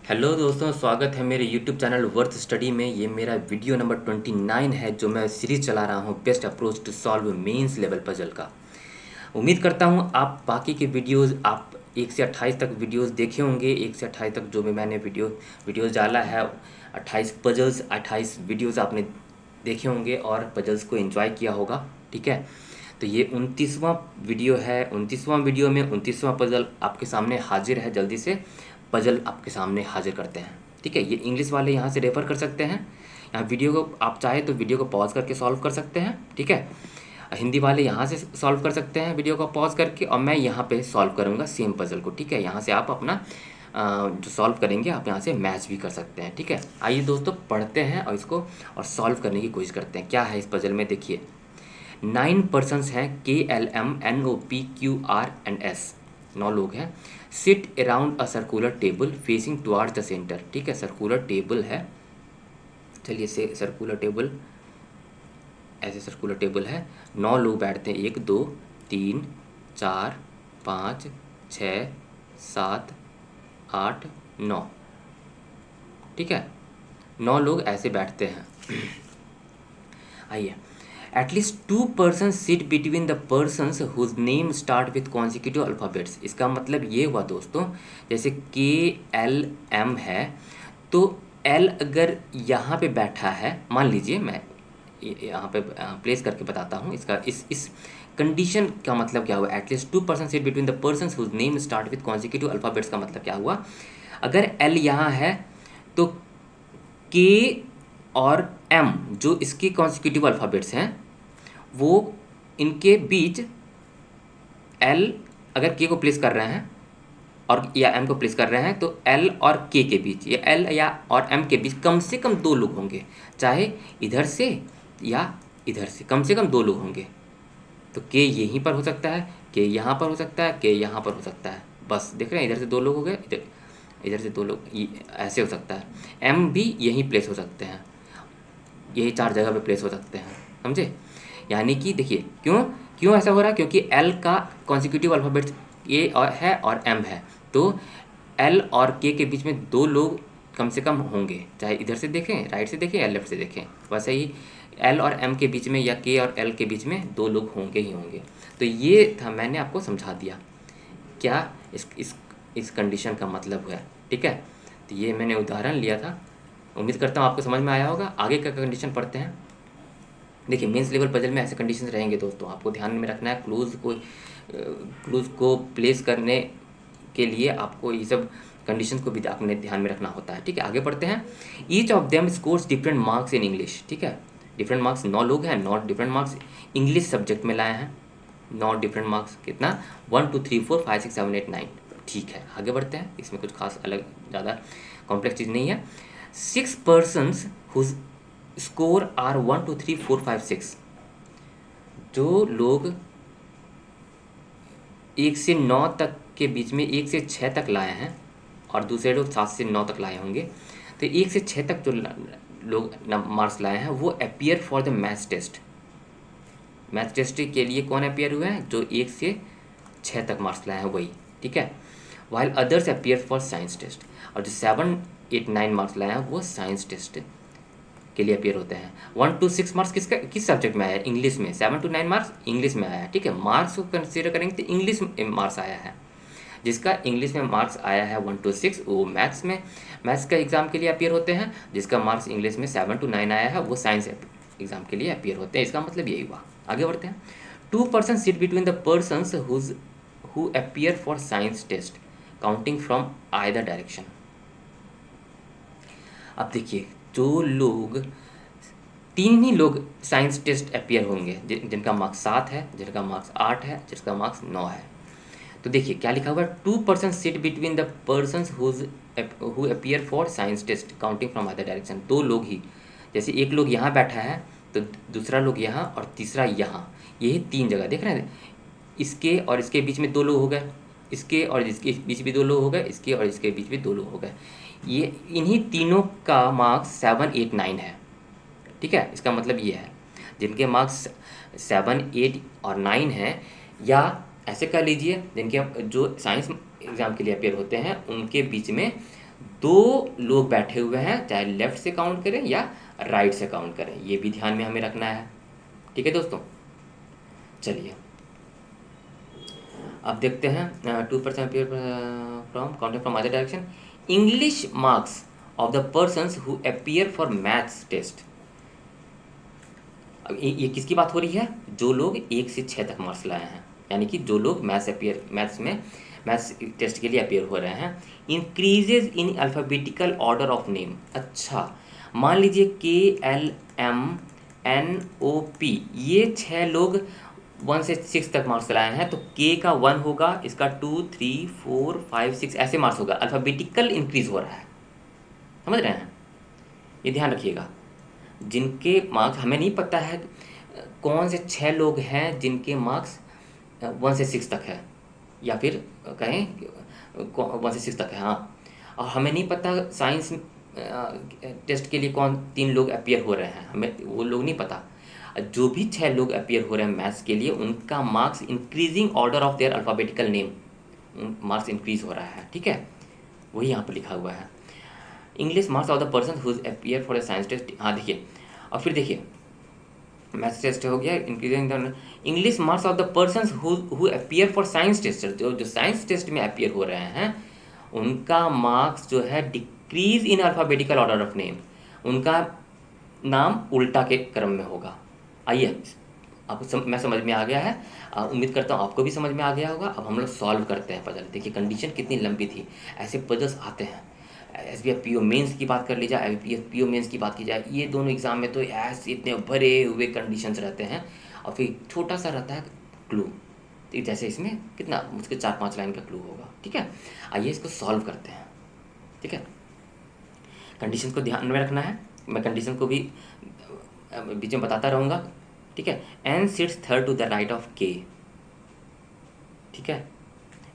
Hello दोस्तों, स्वागत है मेरे YouTube चैनल वर्थ स्टडी में। ये मेरा वीडियो नंबर 29 है जो मैं सीरीज चला रहा हूँ best approach to solve mains level puzzle का। उम्मीद करता हूँ आप बाकी के वीडियोस आप 1 से 28 तक वीडियोस देखे होंगे। 1 से 28 तक जो भी मैंने वीडियोस डाला है, 28 पजल्स 28 वीडियोस आपने देखे होंगे और पजल्स को एंजॉय किया होगा। ठीक है, तो ये 29वां वीडियो है। 29वां वीडियो में 29वां पजल आपके सामने हाजिर है। जल्दी से पजल आपके सामने हाजिर करते हैं। ठीक है, ये इंग्लिश वाले यहाँ से रेफ़र कर सकते हैं। यहाँ वीडियो को आप चाहे तो वीडियो को पॉज करके सॉल्व कर सकते हैं। ठीक है, हिंदी वाले यहाँ से सॉल्व कर सकते हैं वीडियो को पॉज करके, और मैं यहाँ पे सॉल्व करूँगा सेम पजल को। ठीक है, यहाँ से आप अपना जो सॉल्व करेंगे आप यहाँ से मैच भी कर सकते हैं। ठीक है, आइए दोस्तों पढ़ते हैं और इसको और सॉल्व करने की कोशिश करते हैं। क्या है इस पजल में, देखिए 9 पर्सन्स हैं, KLMNOPQRS, 9 लोग हैं। Seat around a circular table facing towards the centre. ठीक है, सर्कुलर टेबल है। चलिए से सर्कुलर टेबल, ऐसे सर्कुलर टेबल है। 9 लोग बैठते हैं, 1 2 3 4 5 6 7 8 9। ठीक है, 9 लोग ऐसे बैठते हैं। आइए, at least 2 person sit between the persons whose name start with consecutive alphabets. इसका मतलब ये हुआ दोस्तों, जैसे KLM है तो L अगर यहाँ पे बैठा है, मान लीजिए मैं यहाँ पे प्लेस करके बताता हूँ इसका इस कंडीशन का मतलब क्या हुआ। At least 2 person sit between the persons whose name start with consecutive alphabets का मतलब क्या हुआ। अगर L यहाँ है तो K और M जो इसके कॉन्सिक्यूटिव अल्फ़ाबेट्स हैं, वो इनके बीच L अगर K को प्लेस कर रहे हैं और या M को प्लेस कर रहे हैं, तो L और K के बीच, या L या और M के बीच कम से कम 2 लोग होंगे। चाहे इधर से या इधर से कम से कम 2 लोग होंगे। तो K यहीं पर हो सकता है, K यहाँ पर हो सकता है, K यहाँ पर हो सकता है। बस देख रहे हैं, इधर से 2 लोग हो गए, इधर से 2 लोग, ऐसे हो सकता है। M भी यहीं प्लेस हो सकते हैं, यही 4 जगह पे प्लेस हो सकते हैं। समझे? यानी कि देखिए क्यों क्यों ऐसा हो रहा है, क्योंकि L का कॉन्सिक्यूटिव अल्फ़ाबेट्स A और है और M है, तो L और K के बीच में 2 लोग कम से कम होंगे। चाहे इधर से देखें, राइट से देखें या लेफ्ट से देखें, वैसे ही L और M के बीच में या K और L के बीच में 2 लोग होंगे ही होंगे। तो ये था, मैंने आपको समझा दिया क्या इस कंडीशन का मतलब है। ठीक है, तो ये मैंने उदाहरण लिया था। उम्मीद करता हूँ आपको समझ में आया होगा। आगे का कंडीशन पढ़ते हैं। देखिए मेंस लेवल पजल में ऐसे कंडीशंस रहेंगे दोस्तों, आपको ध्यान में रखना है। क्लूज़ को प्लेस करने के लिए आपको ये सब कंडीशंस को भी आपने ध्यान में रखना होता है। ठीक है, आगे बढ़ते हैं। Each of them scores different marks in English. ठीक है, डिफरेंट मार्क्स, 9 लोग हैं, 9 डिफरेंट मार्क्स इंग्लिश सब्जेक्ट में लाए हैं। 9 डिफरेंट मार्क्स, कितना, 1 2 3 4 5 6 7 8 9। ठीक है, आगे बढ़ते हैं। इसमें कुछ खास अलग ज़्यादा कॉम्प्लेक्स चीज़ नहीं है। 6 पर्सनस हुज स्कोर आर 1 2 3 4 5 6। जो लोग 1 से 9 तक के बीच में 1 से 6 तक लाए हैं और दूसरे लोग 7 से 9 तक लाए होंगे, तो 1 से 6 तक जो लोग मार्क्स लाए हैं वो appear for the maths test. Maths test के लिए कौन अपियर हुए हैं, जो 1 से 6 तक मार्क्स लाए हैं वही। ठीक है, while others appear for science test. और जो 7 8 9 मार्क्स लाए हैं वो साइंस टेस्ट के लिए अपियर होते हैं। 1 to 6 मार्क्स किस सब्जेक्ट में आया है, इंग्लिश में। 7 to 9 मार्क्स इंग्लिश में आया है। ठीक है, मार्क्स को कंसीडर करेंगे तो इंग्लिश में मार्क्स आया है। जिसका इंग्लिश में मार्क्स आया है 1 to 6, वो मैथ्स का एग्जाम के लिए अपियर होते हैं। जिसका मार्क्स इंग्लिश में 7 to 9 आया है वो साइंस एग्जाम के लिए अपियर होते हैं। इसका मतलब यही हुआ। आगे बढ़ते हैं। 2 person sit between the persons who appear for science test counting from either direction. अब देखिए, जो लोग 3 ही लोग साइंस टेस्ट अपियर होंगे, जिनका मार्क्स 7 है, जिनका मार्क्स 8 है, जिसका मार्क्स 9 है। तो देखिए क्या लिखा हुआ है, 2 person sit between the persons who appear for science test counting from other direction. 2 लोग ही, जैसे एक लोग यहाँ बैठा है तो दूसरा लोग यहाँ और तीसरा यहाँ, यही 3 जगह देख रहे हैं। इसके और इसके बीच में 2 लोग हो गए, इसके और इसके बीच भी 2 लोग हो गए, इसके और इसके बीच भी 2 लोग हो गए। ये इन्हीं तीनों का मार्क्स 7 8 9 है। ठीक है, इसका मतलब ये है जिनके मार्क्स 7 8 और 9 हैं, या ऐसे कर लीजिए जिनके जो साइंस एग्ज़ाम के लिए अपेयर होते हैं उनके बीच में दो लोग बैठे हुए हैं, चाहे लेफ्ट से काउंट करें या राइट से काउंट करें, ये भी ध्यान में हमें रखना है। ठीक है दोस्तों, चलिए अब देखते हैं 2% from counting from other direction. English marks of the persons who appear for maths test. अब ये किसकी बात हो रही है? जो लोग 1 से 6 तक मार्क्स लाए हैं, यानी कि जो लोग मैथ्स टेस्ट के लिए अपियर हो रहे हैं। Increases in alphabetical order of name. अच्छा, मान लीजिए KLMNOP, ये 6 लोग 1 से 6 तक मार्क्स लाए हैं, तो के का 1 होगा, इसका 2, 3, 4, 5, 6 ऐसे मार्क्स होगा। अल्फ़ाबेटिकल इंक्रीज हो रहा है, समझ रहे हैं? ये ध्यान रखिएगा। जिनके मार्क्स हमें नहीं पता है कौन से 6 लोग हैं जिनके मार्क्स 1 से 6 तक है, या फिर कहें 1 से 6 तक है, हाँ। और हमें नहीं पता साइंस टेस्ट के लिए कौन 3 लोग अपियर हो रहे हैं, हमें वो लोग नहीं पता। जो भी 6 लोग अपियर हो रहे हैं मैथ्स के लिए, उनका marks increasing order of their alphabetical name, marks increase हो रहा है। ठीक है, वही यहाँ पर लिखा हुआ है। English marks of the person whose appear for a science test. हाँ देखिए, और फिर देखिए मैथ्स टेस्ट हो गया, increasing the English marks of the person who appear for science test. जो साइंस टेस्ट में अपियर हो रहे हैं, उनका मार्क्स जो है decrease in alphabetical order of name, उनका नाम उल्टा के क्रम में होगा। आइए, आपको मैं समझ में आ गया है, उम्मीद करता हूँ आपको भी समझ में आ गया होगा। अब हम लोग सॉल्व करते हैं पजल। देखिए कंडीशन कितनी लंबी थी, ऐसे पजल्स आते हैं। SBI PO मेंस की बात कर ली जाए, IBPS PO मेंस की बात की जाए, ये दोनों एग्जाम में तो ऐसे इतने भरे हुए कंडीशंस रहते हैं, और फिर छोटा सा रहता है क्लू। तो जैसे इसमें कितना मुझके 4-5 लाइन का क्लू होगा। ठीक है, आइए इसको सॉल्व करते हैं। ठीक है, कंडीशन को ध्यान में रखना है, मैं कंडीशन को भी बीच में बताता रहूँगा। ठीक है, n sits third to the right of k। ठीक है,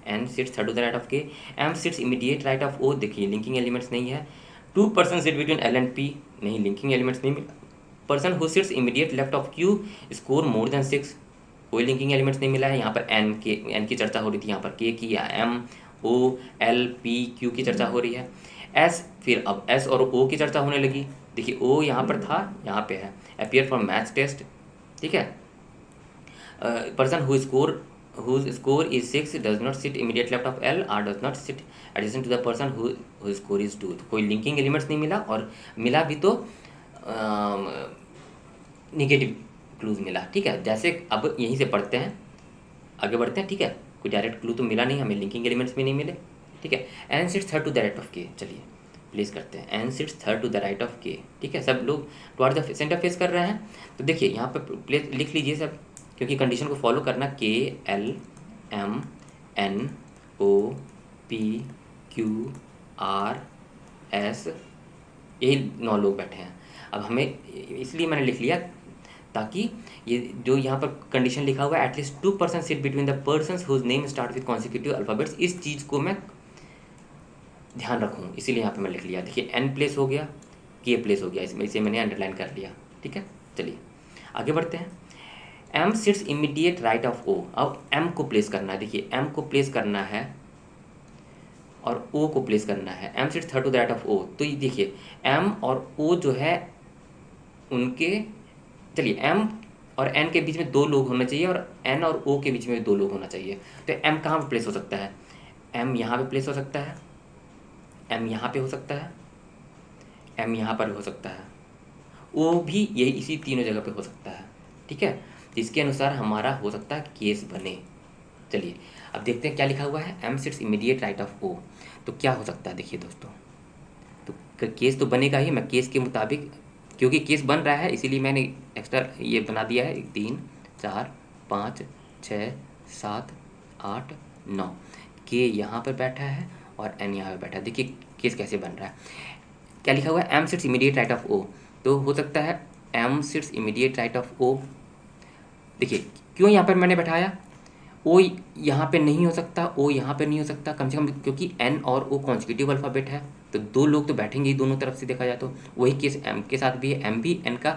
n sits third to the right of k, m sits immediate right of o। देखिए लिंकिंग एलिमेंट्स नहीं है। 2 person sit between l and p, नहीं, लिंकिंग एलिमेंट्स नहीं मिला। Person who sits immediate left of q score more than 6, कोई linking elements नहीं मिला है। यहाँ पर n की चर्चा हो रही थी, यहाँ पर k की, या m o l p q की चर्चा हो रही है। s, फिर अब s और o की चर्चा होने लगी। देखिए o यहाँ पर था, यहाँ पे है, अपियर फॉर मैथ्स टेस्ट। ठीक है, person whose score is 6 does not sit immediate left of L or does not sit adjacent to the person whose score is 2। तो कोई लिंकिंग एलिमेंट्स नहीं मिला, और मिला भी तो निगेटिव क्लूज मिला। ठीक है, जैसे अब यहीं से पढ़ते हैं, आगे बढ़ते हैं। ठीक है, कोई डायरेक्ट क्लू तो मिला नहीं हमें, लिंकिंग एलिमेंट्स भी नहीं मिले। ठीक है, N sits third to the right of K. चलिए प्लेस करते हैं, N sits third to the right of K. ठीक है, सब लोग टुवर्ड द सेंटर फेस कर रहे हैं। तो देखिए यहाँ पर प्लेस लिख लीजिए सब, क्योंकि कंडीशन को फॉलो करना। KLMNOPQRS, यही 9 लोग बैठे हैं। अब हमें, इसलिए मैंने लिख लिया ताकि ये जो यहाँ पर कंडीशन लिखा हुआ है, at least 2 person sit between the persons whose name start with consecutive alphabets, इस चीज़ को मैं ध्यान रखूँ, इसीलिए यहाँ पे मैं लिख लिया। देखिए n प्लेस हो गया, k प्लेस हो गया, इसमें इसे मैंने अंडरलाइन कर लिया। ठीक है, चलिए आगे बढ़ते हैं। m sits immediate right of o। अब m को प्लेस करना है। देखिए m को प्लेस करना है और o को प्लेस करना है। m sits third to the right of o। तो ये देखिए m और o जो है उनके, चलिए m और n के बीच में 2 लोग होना चाहिए, और n और o के बीच में भी 2 लोग होना चाहिए। तो m कहाँ पर प्लेस हो सकता है? m यहाँ पे प्लेस हो सकता है, m यहाँ पे हो सकता है, m यहाँ पर हो सकता है, o भी यही इसी तीनों जगह पे हो सकता है। ठीक है, जिसके अनुसार हमारा हो सकता है केस बने। चलिए अब देखते हैं क्या लिखा हुआ है, m sits immediate right of o। तो क्या हो सकता है? देखिए दोस्तों, तो केस तो बनेगा ही। मैं केस के मुताबिक, क्योंकि केस बन रहा है इसीलिए मैंने एक्स्ट्रा ये बना दिया है। 3, 4, 5, 6, 7, 8, 9, के यहाँ पर बैठा है और n यहाँ पर बैठा है। देखिए केस कैसे बन रहा है, क्या लिखा हुआ है, m sits immediate right of o। तो हो सकता है m sits immediate right of o। देखिए क्यों यहाँ पर मैंने बैठाया, o यहाँ पे नहीं हो सकता, o यहाँ पे नहीं हो सकता, कम से कम क्योंकि n और o कॉन्जिक्यूटिव अल्फ़ाबेट है, तो 2 लोग तो बैठेंगे ही दोनों तरफ से देखा जाए तो। वही केस m के साथ भी है, m भी n का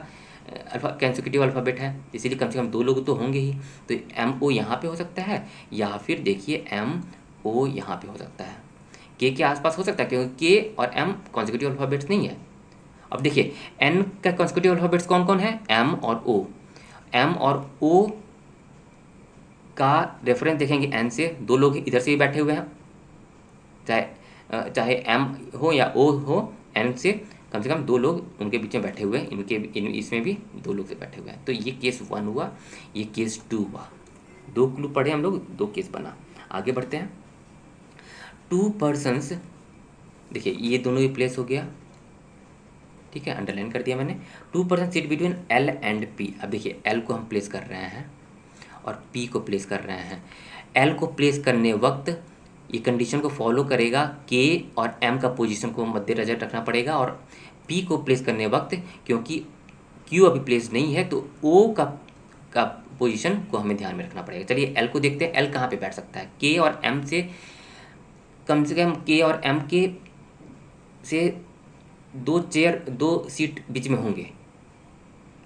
कॉन्जिक्यूटिव अल्फ़ाबेट है, इसीलिए कम से कम 2 लोग तो होंगे ही। तो m o यहाँ पे हो सकता है, या फिर देखिए m o यहाँ पे हो सकता है। के आसपास हो सकता है, क्योंकि के और एम कॉन्जिक्यूटिव अल्फ़ाबेट्स नहीं है। अब देखिए एन का कॉन्जिक्यूटिव अल्फ़ाबेट्स कौन कौन है, एम और ओ। एम और ओ का रेफरेंस देखेंगे एन से, दो लोग इधर से ही बैठे हुए हैं, चाहे एम हो या ओ हो, एन से कम दो लोग उनके बीच में बैठे हुए हैं, इसमें भी दो लोग से बैठे हुए हैं। तो ये केस 1 हुआ, ये केस 2 हुआ। 2 क्लू पढ़े हम लोग, 2 केस बना। आगे बढ़ते हैं। 2 पर्सन्स, देखिए ये दोनों ही प्लेस हो गया, ठीक है, अंडरलाइन कर दिया मैंने। 2 person seat between L and P. अब देखिए एल को हम प्लेस कर रहे हैं और पी को प्लेस कर रहे हैं। एल को प्लेस करने वक्त ये कंडीशन को फॉलो करेगा, के और एम का पोजीशन को मद्देनजर रखना पड़ेगा, और पी को प्लेस करने वक्त क्योंकि क्यू अभी प्लेस नहीं है तो ओ का पोजीशन को हमें ध्यान में रखना पड़ेगा। चलिए एल को देखते हैं, एल कहाँ पे बैठ सकता है, के और एम से कम के और एम के से 2 सीट बीच में होंगे।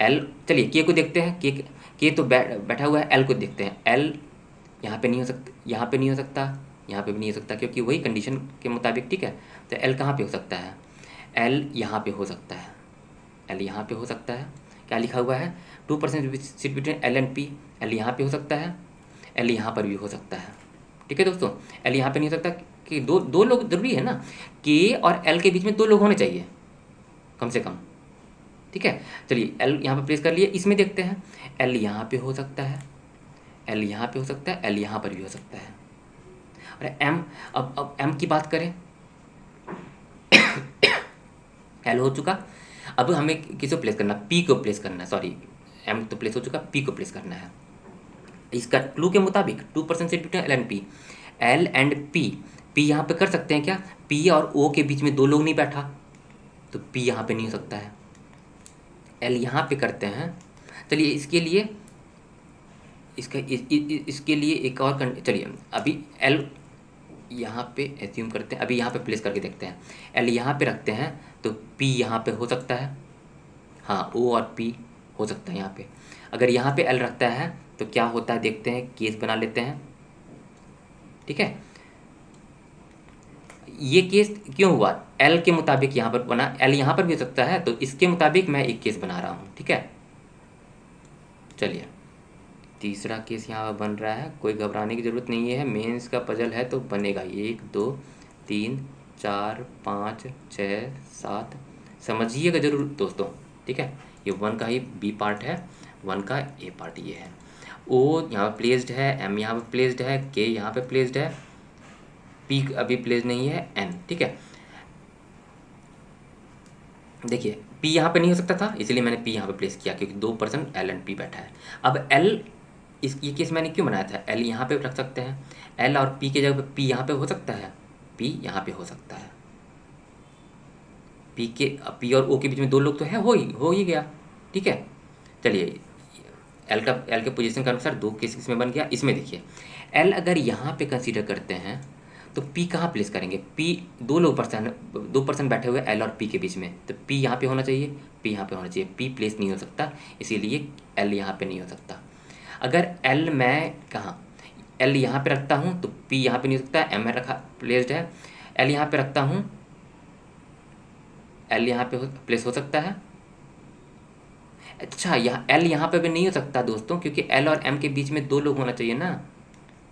एल, चलिए के को देखते हैं, के तो बैठा हुआ है। एल को देखते हैं, एल यहाँ पे नहीं हो सकता, यहाँ पे नहीं हो सकता, यहाँ पे भी नहीं हो सकता, क्योंकि वही कंडीशन के मुताबिक, ठीक है। तो एल कहाँ पे हो सकता है, एल यहाँ पे हो सकता है, एल यहाँ पे हो सकता है। क्या लिखा हुआ है, 2% seat between L and P. L यहाँ पे हो सकता है, एल यहाँ पर भी हो सकता है, ठीक है दोस्तों। एल यहाँ पे नहीं हो सकता कि दो लोग जरूरी है ना, के और एल के बीच में 2 लोग होने चाहिए कम से कम, ठीक है। चलिए एल यहाँ पे प्लेस कर लिए, इसमें देखते हैं एल यहाँ पे हो सकता है, एल यहाँ पे हो सकता है, एल यहाँ पर भी हो सकता है। और एम, अब एम की बात करें, एल हो चुका, अब हमें किसको प्लेस करना, पी को प्लेस करना है, सॉरी एम तो प्लेस हो चुका, पी को प्लेस करना है। इसका क्लू के मुताबिक 2% seat between L and P, L and P यहाँ पे कर सकते हैं क्या, पी और ओ के बीच में 2 लोग नहीं बैठा, तो पी यहाँ पे नहीं हो सकता है। एल यहाँ पे करते हैं, चलिए इसके लिए एक और चलिए अभी एल यहाँ पे एज्यूम करते हैं, अभी यहाँ पे प्लेस करके देखते हैं। एल यहाँ पे रखते हैं तो पी यहाँ पे हो सकता है, हाँ ओ और पी हो सकता है यहाँ पे। अगर यहाँ पे एल रखता है तो क्या होता है देखते हैं, केस बना लेते हैं, ठीक है। ये केस क्यों हुआ, एल के मुताबिक यहाँ पर बना, एल यहाँ पर भी हो सकता है, तो इसके मुताबिक मैं एक केस बना रहा हूँ, ठीक है। चलिए तीसरा केस यहाँ बन रहा है, कोई घबराने की ज़रूरत नहीं है, मेंस का पजल है तो बनेगा। 1 2 3 4 5 6 7, समझिएगा ज़रूर दोस्तों, ठीक है। ये 1 का ही बी पार्ट है, 1 का ए पार्ट ये है। ओ यहाँ पर प्लेस्ड है, एम यहाँ पर प्लेस्ड है, के यहाँ पर प्लेस्ड है, पी अभी प्लेस नहीं है, एन, ठीक है। देखिए पी यहाँ पे नहीं हो सकता था, इसलिए मैंने पी यहाँ पे प्लेस किया, क्योंकि 2% एल एंड पी बैठा है। अब एल, ये केस मैंने क्यों बनाया था, एल यहाँ पे रख सकते हैं, एल और पी के जगह पे पी यहाँ पे हो सकता है, पी यहाँ पे हो सकता है। पी और ओ के बीच में 2 लोग तो है, हो ही गया, ठीक है। चलिए एल के पोजीशन के अनुसार 2 केस इसमें बन गया। इसमें देखिए एल अगर यहाँ पे कंसीडर करते हैं तो पी कहाँ प्लेस करेंगे, पी 2% बैठे हुए एल और पी के बीच में, तो पी यहाँ पे होना चाहिए, पी यहाँ पे होना चाहिए, पी प्लेस नहीं हो सकता, इसीलिए एल यहाँ पे नहीं हो सकता। अगर एल मैं कहाँ, एल यहाँ पे रखता हूँ तो पी यहाँ पे नहीं हो सकता, एम में रखा प्लेस्ड है, एल यहाँ पे रखता हूँ, एल यहाँ पे प्लेस हो सकता है। अच्छा यहाँ एल यहाँ पे भी नहीं हो सकता दोस्तों, क्योंकि एल और एम के बीच में 2 लोग होना चाहिए ना,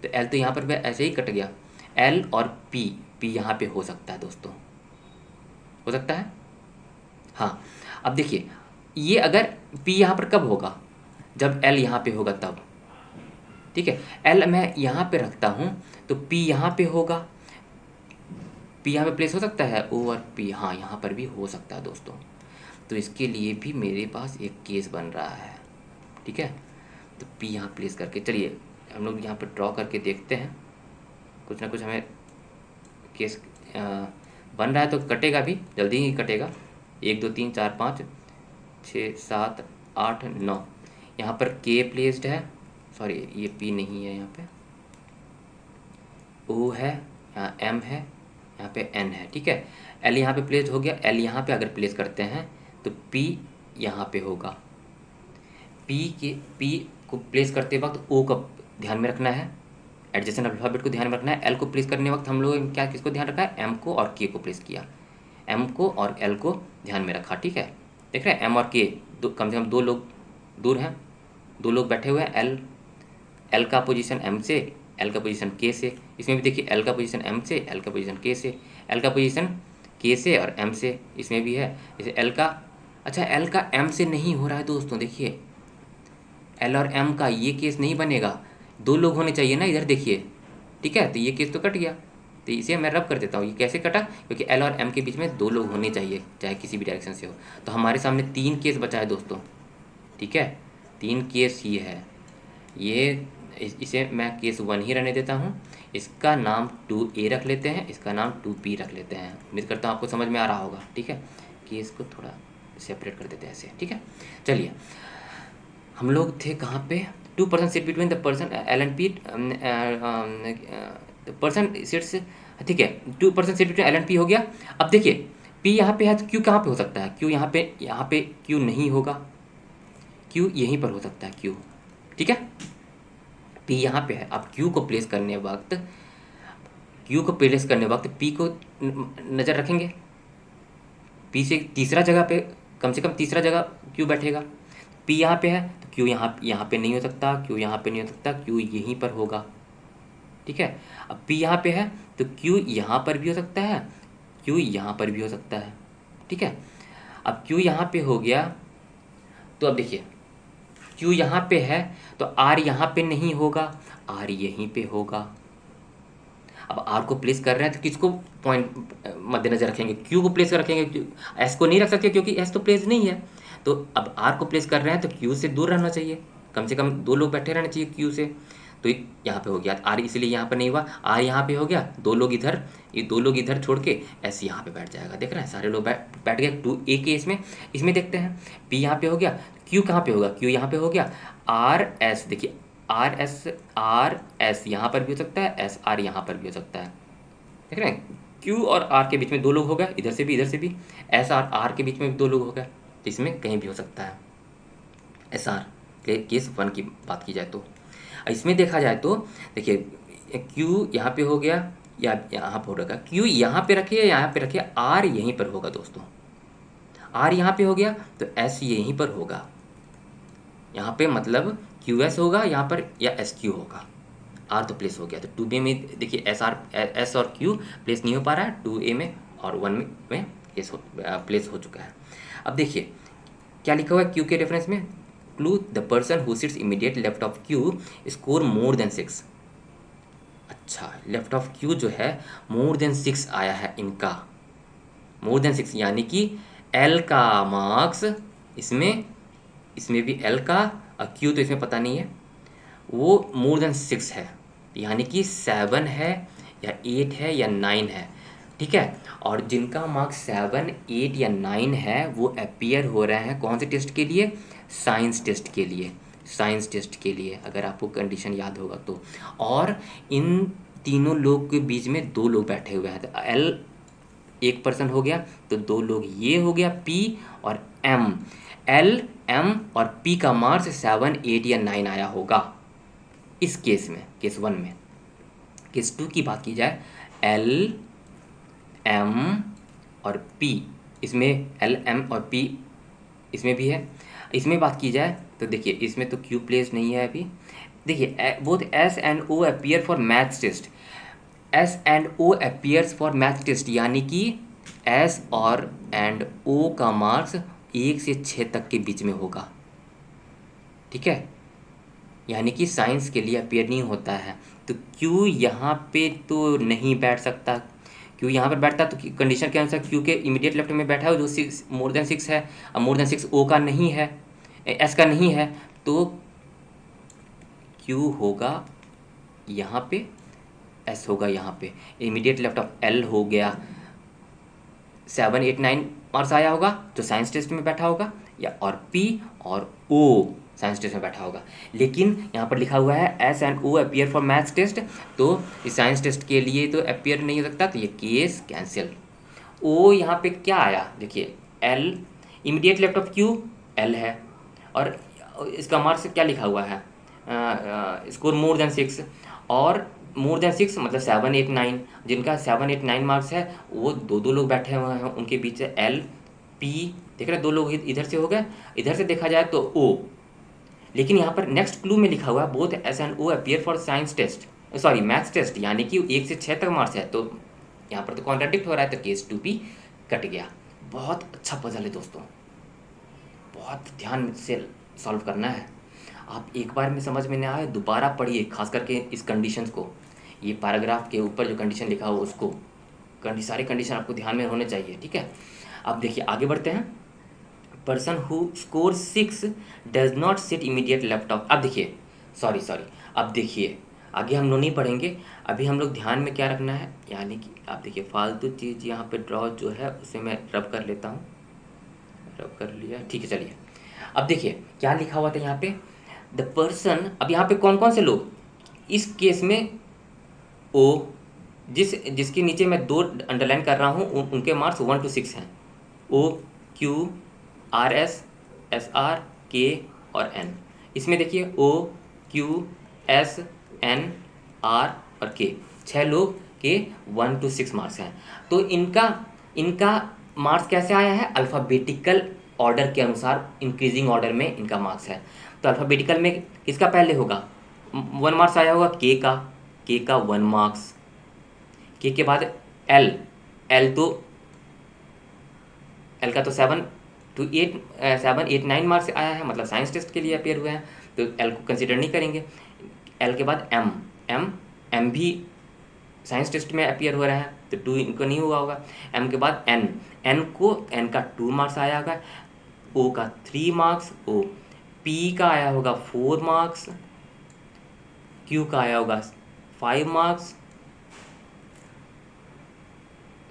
तो एल तो यहाँ पर भी ऐसे ही कट गया। एल और पी यहाँ पे हो सकता है दोस्तों, हो सकता है, हाँ। अब देखिए ये अगर पी यहाँ पर कब होगा, जब एल यहाँ पे होगा तब, ठीक है। एल मैं यहाँ पे रखता हूँ तो पी यहाँ पे होगा, पी यहाँ पे प्लेस हो सकता है, ओ और पी, हाँ यहाँ पर भी हो सकता है दोस्तों। तो इसके लिए भी मेरे पास एक केस बन रहा है, ठीक है। तो पी यहाँ प्लेस करके, चलिए हम लोग यहाँ पर ड्रॉ करके देखते हैं, कुछ ना कुछ हमें केस बन रहा है तो कटेगा भी, जल्दी ही कटेगा। 1 2 3 4 5 6 7 8 9, यहाँ पर के प्लेस्ड है, सॉरी ये पी नहीं है, यहाँ पे ओ है, यहाँ एम है, यहाँ पे एन है, ठीक है। एल यहाँ पे प्लेस हो गया, एल यहाँ पे अगर प्लेस करते हैं तो पी यहाँ पे होगा। पी को प्लेस करते वक्त ओ का ध्यान में रखना है, एडजेसेंट अल्फ़ाबेट को ध्यान में रखना है। एल को प्लेस करने वक्त हम लोगों ने क्या किसको ध्यान रखा है, एम को और के को प्लेस किया, एम को और एल को ध्यान में रखा, ठीक है। देख रहे हैं एम और के कम से कम 2 लोग दूर हैं, 2 लोग बैठे हुए हैं। एल एल का पोजीशन एम से, एल का पोजीशन के से, इसमें भी देखिए एल का पोजीशन एम से, एल का पोजीशन के से, एल का पोजीशन के से और एम से, इसमें भी है। जैसे एल का, अच्छा एल का एम से नहीं हो रहा है दोस्तों, देखिए एल और एम का ये केस नहीं बनेगा, 2 लोग होने चाहिए ना इधर, देखिए ठीक है, तो ये केस तो कट गया। तो इसे मैं रब कर देता हूँ, ये कैसे कटा, क्योंकि एल और एम के बीच में 2 लोग होने चाहिए, चाहे किसी भी डायरेक्शन से हो। तो हमारे सामने 3 केस बचा है दोस्तों, ठीक है, 3 केस ही है ये। इसे मैं केस 1 ही रहने देता हूँ, इसका नाम 2A रख लेते हैं, इसका नाम 2B रख लेते हैं। उम्मीद करता हूँ आपको समझ में आ रहा होगा, ठीक है। केस को थोड़ा सेपरेट कर देते हैं ऐसे, ठीक है। चलिए हम लोग थे कहाँ पे, 2% seat between the person L and P, person seats, ठीक है, 2% seat between L and P हो गया। अब देखिए पी यहाँ पे है तो क्यू कहाँ पे हो सकता है, क्यू यहाँ पे क्यू नहीं होगा, क्यू यहीं पर हो सकता है क्यू, ठीक है, पी यहाँ पे है। अब क्यू को प्लेस करने वक्त, क्यू को प्लेस करने वक्त पी को नज़र रखेंगे, पी से तीसरा जगह पे, कम से कम तीसरा जगह क्यू बैठेगा। पी यहाँ पे है तो क्यू यहाँ पे नहीं हो सकता, क्यू यहाँ पे नहीं हो सकता, क्यू यहीं पर होगा, ठीक है। अब पी यहाँ पे है तो क्यू यहाँ पर भी हो सकता है, क्यू यहाँ पर भी हो सकता है, ठीक है। अब क्यू यहाँ पे हो गया तो अब देखिए क्यू यहाँ पे है तो आर यहाँ पे नहीं होगा, आर यहीं पे होगा। अब आर को प्लेस कर रहे हैं तो किसको पॉइंट मद्देनजर रखेंगे, क्यू को प्लेस कर रखेंगे, एस को नहीं रख सकते क्योंकि एस तो प्लेस नहीं है। तो अब आर को प्लेस कर रहे हैं तो क्यू से दूर रहना चाहिए, कम से कम 2 लोग बैठे रहना चाहिए क्यू से। तो यहाँ पे हो गया आर, इसलिए यहाँ पर नहीं हुआ, आर यहाँ पे हो गया, 2 लोग इधर, ये 2 लोग इधर छोड़ के एस यहाँ पे बैठ जाएगा। देख रहे हैं सारे लोग बैठ गए 2A के इसमें देखते हैं पी यहाँ पे हो गया, क्यू कहाँ पे होगा, क्यू यहाँ पे हो गया, आर एस, देखिए आर एस यहाँ पर भी हो सकता है, एस आर यहाँ पर भी हो सकता है। देख रहे हैं क्यू और आर के बीच में 2 लोग हो गए, इधर से भी इधर से भी, एस आर आर के बीच में भी 2 लोग हो गए, तो इसमें कहीं भी हो सकता है। एस आर केस 1 की बात की जाए तो इसमें देखा जाए तो देखिए क्यू यहाँ पे हो गया या यहाँ पर होगा, क्यू यहाँ पे रखिए या यहाँ पे रखिए, आर यहीं पर होगा दोस्तों, आर यहाँ पे हो गया तो एस यहीं पर होगा, यहाँ पे मतलब क्यू एस होगा यहाँ पर या एस क्यू होगा। आर तो प्लेस हो गया, तो 2B में देखिए एस और क्यू प्लेस नहीं हो पा रहा है, 2A में और 1 में प्लेस हो चुका है। अब देखिए क्या लिखा हुआ है क्यू के रेफरेंस में, clue the person who sits immediate left of Q score more than 6। अच्छा लेफ्ट ऑफ क्यू जो है मोर देन 6 आया है इनका, मोर देन 6 यानी कि एल का मार्क्स इसमें भी एल का, और क्यू तो इसमें पता नहीं है, वो मोर देन 6 है, यानी कि 7 है या 8 है या 9 है, ठीक है। और जिनका मार्क्स 7, 8 या 9 है वो अपीयर हो रहे हैं कौन से टेस्ट के लिए, साइंस टेस्ट के लिए, साइंस टेस्ट के लिए, अगर आपको कंडीशन याद होगा तो। और इन तीनों लोग के बीच में 2 लोग बैठे हुए हैं, तो एल एक पर्सन हो गया तो 2 लोग ये हो गया पी और एम, एल एम और पी का मार्क्स 7, 8 या 9 आया होगा इस केस में, केस 1 में। केस 2 की बात की जाए, एल एम और पी, इसमें एल एम और पी इसमें भी है, इसमें बात की जाए तो देखिए इसमें तो क्यू प्लेस नहीं है अभी। देखिए both S and O appear for maths test, S and O appears for maths test, यानी कि एस और एंड ओ का मार्क्स 1 से 6 तक के बीच में होगा, ठीक है, यानी कि साइंस के लिए अपीयर नहीं होता है। तो क्यू यहाँ पे तो नहीं बैठ सकता, क्यू यहाँ पर बैठता तो कंडीशन के अनुसार क्यू के इमीडिएट लेफ्ट में बैठा है जो 6 मोर देन 6 है, अब मोर देन 6 ओ का नहीं है, एस का नहीं है, तो क्यू होगा यहाँ पे, एस होगा यहाँ पे, इमीडिएट लेफ्ट ऑफ एल हो गया, 7, 8, 9 मार्क्स आया होगा तो साइंस टेस्ट में बैठा होगा, या और पी और ओ साइंस टेस्ट में बैठा होगा। लेकिन यहाँ पर लिखा हुआ है S and O appear for maths test, तो इस साइंस टेस्ट के लिए तो अपीयर नहीं हो सकता, तो ये केस कैंसिल। ओ यहाँ पे क्या आया, देखिए L immediate left of Q L है, और इसका मार्क्स क्या लिखा हुआ है, स्कोर मोर देन 6, और मोर देन 6 मतलब 7 8 9, जिनका 7 8 9 मार्क्स है वो दो दो लोग बैठे हुए हैं, उनके बीच है एल पी, देख रहे हैं, दो लोग इधर से हो गए, इधर से देखा जाए तो ओ। लेकिन यहाँ पर नेक्स्ट क्लू में लिखा हुआ है both S and O appear for science test, sorry maths test, यानी कि 1 से 6 तक मार्क्स है, तो यहाँ पर तो कॉन्ट्राडिक्ट हो रहा है, तो केस 2 कट गया। बहुत अच्छा पजल है दोस्तों, बहुत ध्यान से सॉल्व करना है। आप एक बार में समझ में नहीं आए दोबारा पढ़िए, खास करके इस कंडीशंस को, ये पैराग्राफ के ऊपर जो कंडीशन लिखा हो उसको, सारे कंडीशन आपको ध्यान में होने चाहिए, ठीक है। अब देखिए आगे बढ़ते हैं। Person who score 6 does not sit immediate laptop. अब देखिए सॉरी अब देखिए आगे हम लोग नहीं पढ़ेंगे, अभी हम लोग ध्यान में क्या रखना है, यानी कि आप देखिए फालतू चीज़ यहाँ पे ड्रॉ जो है उसे मैं रब कर लेता हूँ, रब कर लिया, ठीक है। चलिए अब देखिए क्या लिखा हुआ था यहाँ पे, द पर्सन, अब यहाँ पे कौन कौन से लोग, इस केस में ओ, जिसके नीचे मैं 2 अंडरलाइन कर रहा हूँ उनके मार्क्स 1 to 6 हैं, O Q R S S R K और एन। इसमें देखिए O Q S N R और के, 6 लोग के 1 to 6 मार्क्स हैं। तो इनका इनका मार्क्स कैसे आया है, अल्फ़ाबेटिकल ऑर्डर के अनुसार, इंक्रीजिंग ऑर्डर में इनका मार्क्स है। तो अल्फ़ाबेटिकल में किसका पहले होगा, 1 मार्क्स आया होगा के का 1 मार्क्स, के बाद एल, एल तो एल का तो 7 8 9 मार्क्स आया है, मतलब साइंस टेस्ट के लिए अपेयर हुए हैं, तो एल को कंसिडर नहीं करेंगे। एल के बाद एम, एम भी साइंस टेस्ट में अपियर हो रहा है, तो 2 इनको नहीं हुआ होगा। एम के बाद एन, एन का 2 मार्क्स आया होगा, ओ का 3 मार्क्स, ओ पी का आया होगा 4 मार्क्स, क्यू का आया होगा 5 मार्क्स,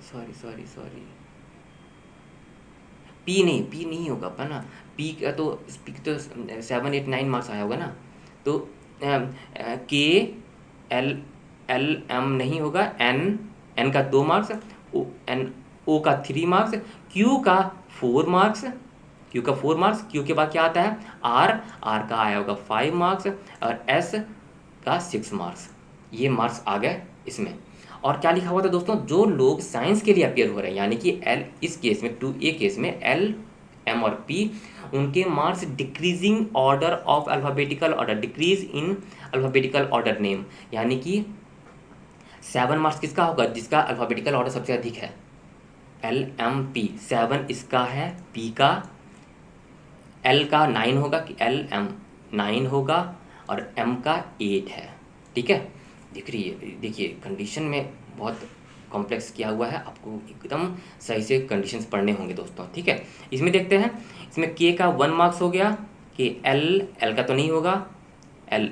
सॉरी पी नहीं होगा पर ना, पी का तो 7 8 9 मार्क्स आया होगा ना, तो के एल एल एम नहीं होगा, एन का 2 मार्क्स, ओ का 3 मार्क्स, क्यू का 4 मार्क्स, क्यू के बाद क्या आता है आर का आया होगा 5 मार्क्स, और एस का 6 मार्क्स। ये मार्क्स आ गए इसमें। और क्या लिखा हुआ था दोस्तों, जो लोग साइंस के लिए अपियर हो रहे हैं, यानी कि एल, इस केस में 2A केस में एल एम और पी, उनके marks decreasing order of alphabetical order, decrease in alphabetical order name, यानी कि 7 मार्क्स किसका होगा, जिसका अल्फ़ाबेटिकल ऑर्डर सबसे अधिक है, एल एम पी, 7 इसका है, पी का, एल का 9 होगा कि एल एम 9 होगा, और एम का 8 है, ठीक है। देखिए कंडीशन में बहुत कॉम्प्लेक्स किया हुआ है, आपको एकदम सही से कंडीशंस पढ़ने होंगे दोस्तों, ठीक है। इसमें देखते हैं, इसमें के का 1 मार्क्स हो गया, कि एल का तो नहीं होगा, एल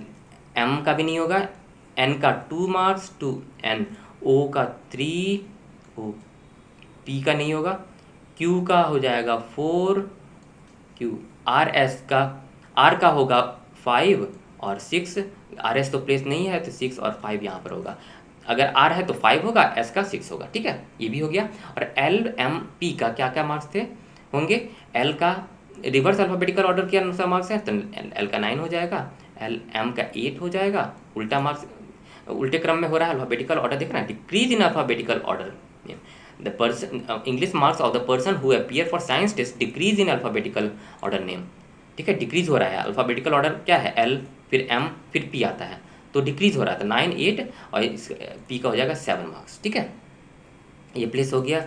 एम का भी नहीं होगा, एन का 2 मार्क्स, टू एन, ओ का 3, ओ पी का नहीं होगा, क्यू का हो जाएगा 4, क्यू आर का होगा 5 और 6, आर एस तो प्लेस नहीं है तो 6 और 5 यहाँ पर होगा, अगर आर है तो 5 होगा, एस का 6 होगा, ठीक है, ये भी हो गया। और एल एम पी का क्या क्या मार्क्स थे होंगे, एल का रिवर्स अल्फ़ाबेटिकल ऑर्डर के अनुसार मार्क्स है, तो एल का 9 हो जाएगा, एल एम का 8 हो जाएगा, उल्टा मार्क्स, उल्टे क्रम में हो रहा है अल्फ़ाबेटिकल ऑर्डर, देखना decrease in alphabetical order, the person English marks of the person who appear for science test decrease in alphabetical order name, ठीक है, डिक्रीज हो रहा है, अल्फ़ाबेटिकल ऑर्डर क्या है, एल फिर एम फिर पी आता है, तो डिक्रीज हो रहा था 9 8, और इस पी का हो जाएगा 7 मार्क्स, ठीक है। ये प्लेस हो गया,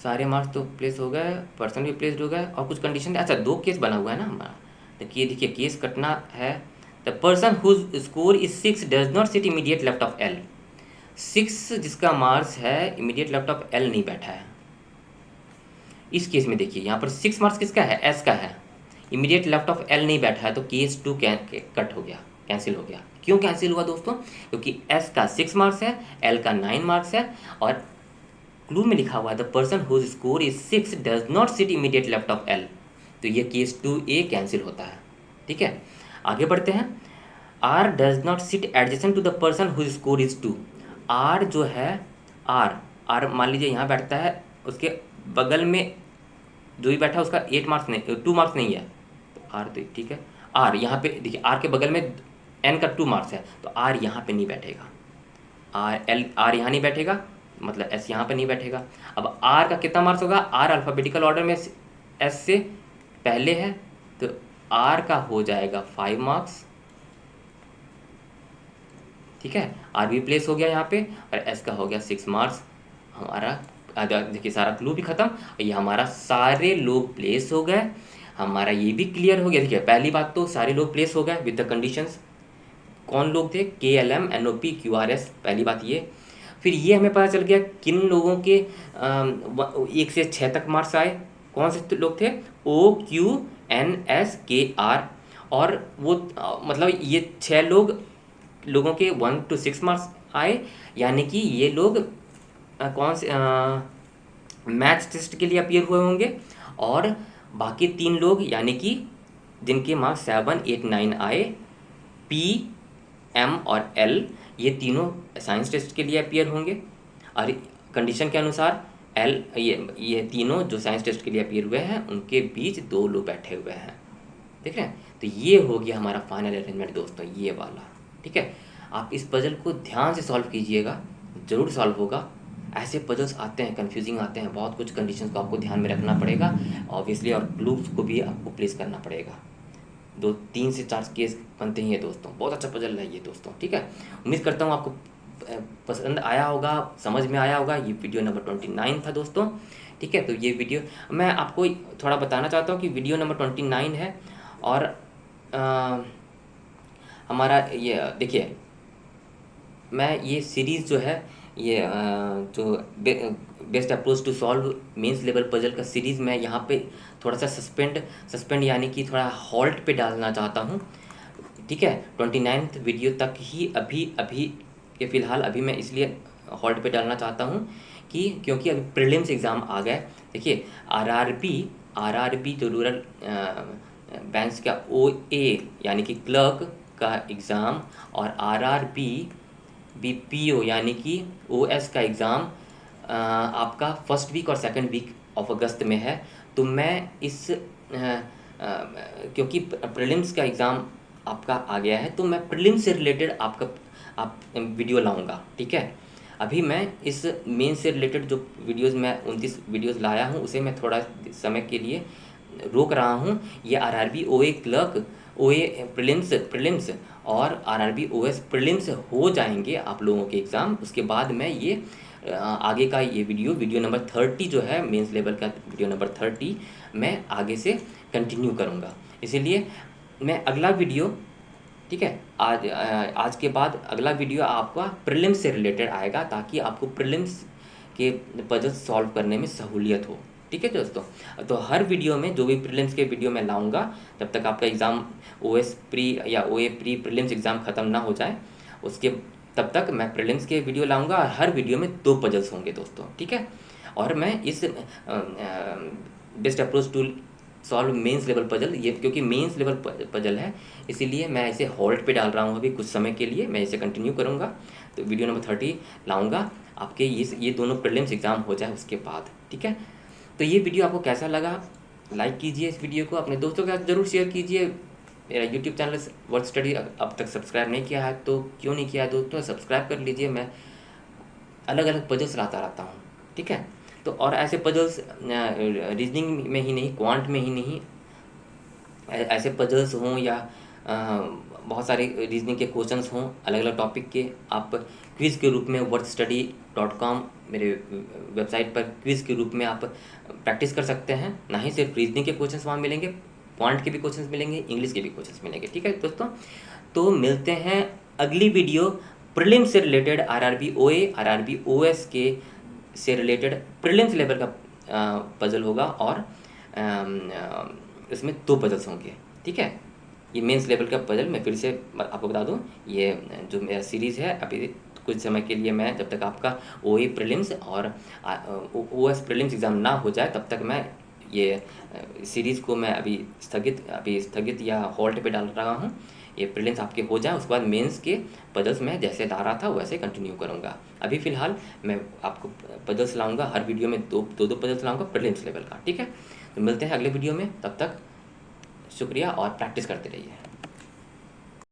सारे मार्क्स तो प्लेस हो गए, पर्सन भी प्लेस्ड हो गए, और कुछ कंडीशन, अच्छा 2 केस बना हुआ है ना हमारा, देखिए केस कटना है, the person whose score is 6 does not sit immediate left of L, 6 जिसका मार्क्स है इमीडिएट लेफ्ट ऑफ एल नहीं बैठा है, इस केस में देखिए यहाँ पर 6 मार्क्स किसका है, एस का है, इमीडिएट लेफ्ट ऑफ एल नहीं बैठा है, तो केस 2 कट हो गया, कैंसिल हो गया। क्यों कैंसिल हुआ दोस्तों, क्योंकि एस का 6 मार्क्स है, एल का 9 मार्क्स है, और क्लू में लिखा हुआ है the person whose score is 6 does not sit immediate left of L, तो ये केस 2A कैंसिल होता है, ठीक है। आगे बढ़ते हैं, R does not sit adjacent to the person whose score is 2, R जो है, आर मान लीजिए यहाँ बैठता है, उसके बगल में जो भी बैठा है उसका 8 मार्क्स नहीं, 2 मार्क्स नहीं है, तो आर तो ठीक है, आर यहाँ पे देखिए, आर के बगल में एन का 2 मार्क्स है, तो आर यहाँ पे नहीं बैठेगा, आर यहाँ नहीं बैठेगा, मतलब एस यहाँ पर नहीं बैठेगा। अब आर का कितना मार्क्स होगा, आर अल्फ़ाबेटिकल ऑर्डर में एस से पहले है, तो आर का हो जाएगा 5 मार्क्स, ठीक है। आर भी प्लेस हो गया यहाँ पे और एस का हो गया 6 मार्क्स। हमारा देखिए सारा क्लू भी खत्म, ये हमारा सारे लोग प्लेस हो गए, हमारा ये भी क्लियर हो गया। देखिए पहली बात तो सारे लोग प्लेस हो गए विद द कंडीशंस। कौन लोग थे, K L M N O P Q R S, पहली बात ये। फिर ये हमें पता चल गया किन लोगों के 1 से 6 तक मार्क्स आए। कौन से लोग थे, ओ क्यू एन एस के आर, और वो मतलब ये 6 लोगों के 1 to 6 मार्क्स आए, यानी कि ये लोग कौन से मैथ्स टेस्ट के लिए अपीयर हुए होंगे। और बाकी 3 लोग यानी कि जिनके मार्क्स 7, 8, 9 आए, पी, एम और एल, ये तीनों साइंस टेस्ट के लिए अपीयर होंगे। और कंडीशन के अनुसार एल ये तीनों जो साइंस टेस्ट के लिए अपीयर हुए हैं उनके बीच 2 लोग बैठे हुए हैं, देख रहे हैं। तो ये हो गया हमारा फाइनल अरेंजमेंट दोस्तों, ये वाला, ठीक है। आप इस पजल को ध्यान से सॉल्व कीजिएगा, ज़रूर सॉल्व होगा। ऐसे पजल्स आते हैं, कंफ्यूजिंग आते हैं, बहुत कुछ कंडीशंस को आपको ध्यान में रखना पड़ेगा ऑब्वियसली, और क्लूज को भी आपको प्लेस करना पड़ेगा। 3 से 4 केस बनते ही हैं दोस्तों, बहुत अच्छा पजल है ये दोस्तों, ठीक है। उम्मीद करता हूँ आपको पसंद आया होगा, समझ में आया होगा। ये वीडियो नंबर 29 था दोस्तों, ठीक है। तो ये वीडियो मैं आपको थोड़ा बताना चाहता हूँ कि वीडियो नंबर 29 है, और हमारा ये देखिए, मैं ये सीरीज़ जो है ये जो best approach to solve mains level puzzle का सीरीज़ मैं यहाँ पे थोड़ा सा सस्पेंड यानी कि थोड़ा हॉल्ट पे डालना चाहता हूँ, ठीक है। 29th वीडियो तक ही अभी अभी के फ़िलहाल अभी मैं इसलिए हॉल्ट पे डालना चाहता हूँ कि क्योंकि अभी प्रीलिम्स एग्ज़ाम आ गए। देखिए आरआरबी जो रूरल बैंक्स का ओए यानी कि क्लर्क का एग्ज़ाम, और आरआरबी बीपीओ यानी कि ओएस का एग्ज़ाम आपका फर्स्ट वीक और सेकंड वीक ऑफ अगस्त में है। तो मैं क्योंकि प्रीलिम्स का एग्ज़ाम आपका आ गया है, तो मैं प्रीलिम्स से रिलेटेड आप वीडियो लाऊंगा, ठीक है। अभी मैं इस मेन से रिलेटेड जो वीडियोस मैं 29 वीडियोस लाया हूँ उसे मैं थोड़ा समय के लिए रोक रहा हूँ। ये आरआरबी ओए क्लर्क, ओए प्रीलिम्स और आरआरबी ओएस प्रीलिम्स हो जाएंगे आप लोगों के एग्ज़ाम, उसके बाद मैं ये आगे का ये वीडियो नंबर 30 जो है मेंस लेवल का वीडियो नंबर 30 मैं आगे से कंटिन्यू करूँगा। इसीलिए मैं अगला वीडियो, ठीक है, आज के बाद अगला वीडियो आपका प्रीलिम्स से रिलेटेड आएगा, ताकि आपको प्रीलिम्स के पजल सॉल्व करने में सहूलियत हो, ठीक है दोस्तों। तो हर वीडियो में जो भी प्रीलिम्स के वीडियो मैं लाऊंगा, जब तक आपका एग्ज़ाम ओएस प्री या ओए प्री प्रीलिम्स एग्ज़ाम ख़त्म ना हो जाए, उसके तब तक मैं प्रीलिम्स के वीडियो लाऊंगा, और हर वीडियो में 2 पजल्स होंगे दोस्तों, ठीक है। और मैं इस best approach to solve mains level puzzle, ये क्योंकि मेंस लेवल पजल है इसीलिए मैं इसे होल्ड पे डाल रहा हूँ अभी कुछ समय के लिए, मैं इसे कंटिन्यू करूँगा। तो वीडियो नंबर 30 लाऊंगा आपके ये दोनों प्रीलिम्स एग्ज़ाम हो जाए उसके बाद, ठीक है। तो ये वीडियो आपको कैसा लगा, लाइक कीजिए इस वीडियो को, अपने दोस्तों के साथ ज़रूर शेयर कीजिए। मेरा यूट्यूब चैनल वर्ड स्टडी अब तक सब्सक्राइब नहीं किया है तो क्यों नहीं किया है दोस्तों, सब्सक्राइब कर लीजिए। मैं अलग अलग पजल्स लाता रहता हूँ, ठीक है। तो और ऐसे पजल्स रीजनिंग में ही नहीं, क्वांट में ही नहीं, ऐसे पजल्स हों या बहुत सारे रीजनिंग के क्वेश्चंस हों अलग अलग टॉपिक के, आप क्विज़ के रूप में wordstudy.com मेरे वेबसाइट पर क्विज़ के रूप में आप प्रैक्टिस कर सकते हैं। ना ही सिर्फ रीजनिंग के क्वेश्चंस वहाँ मिलेंगे, पॉइंट के भी क्वेश्चंस मिलेंगे, इंग्लिश के भी क्वेश्चंस मिलेंगे, ठीक है दोस्तों। तो मिलते हैं अगली वीडियो प्रीलिम से रिलेटेड, आरआरबी ओए आरआरबी ओएस के से रिलेटेड प्रीलिम्स लेवल का पजल होगा, और इसमें 2 पजल्स होंगे, ठीक है। ये मेंस लेवल का पजल मैं फिर से आपको बता दूं, ये जो मेरा सीरीज़ है अभी कुछ समय के लिए, मैं जब तक आपका ओए प्रीलिम्स और ओएस प्रीलिम्स एग्ज़ाम ना हो जाए तब तक मैं ये सीरीज़ को मैं अभी स्थगित या हॉल्ट पे डाल रहा हूँ। ये प्रीलिम्स आपके हो जाए उसके बाद मेंस के पजल्स मैं जैसे ला रहा था वैसे कंटिन्यू करूँगा। अभी फ़िलहाल मैं आपको पजल्स लाऊंगा, हर वीडियो में दो पजल्स लाऊंगा प्रीलिम्स लेवल का, ठीक है। तो मिलते हैं अगले वीडियो में, तब तक शुक्रिया और प्रैक्टिस करते रहिए।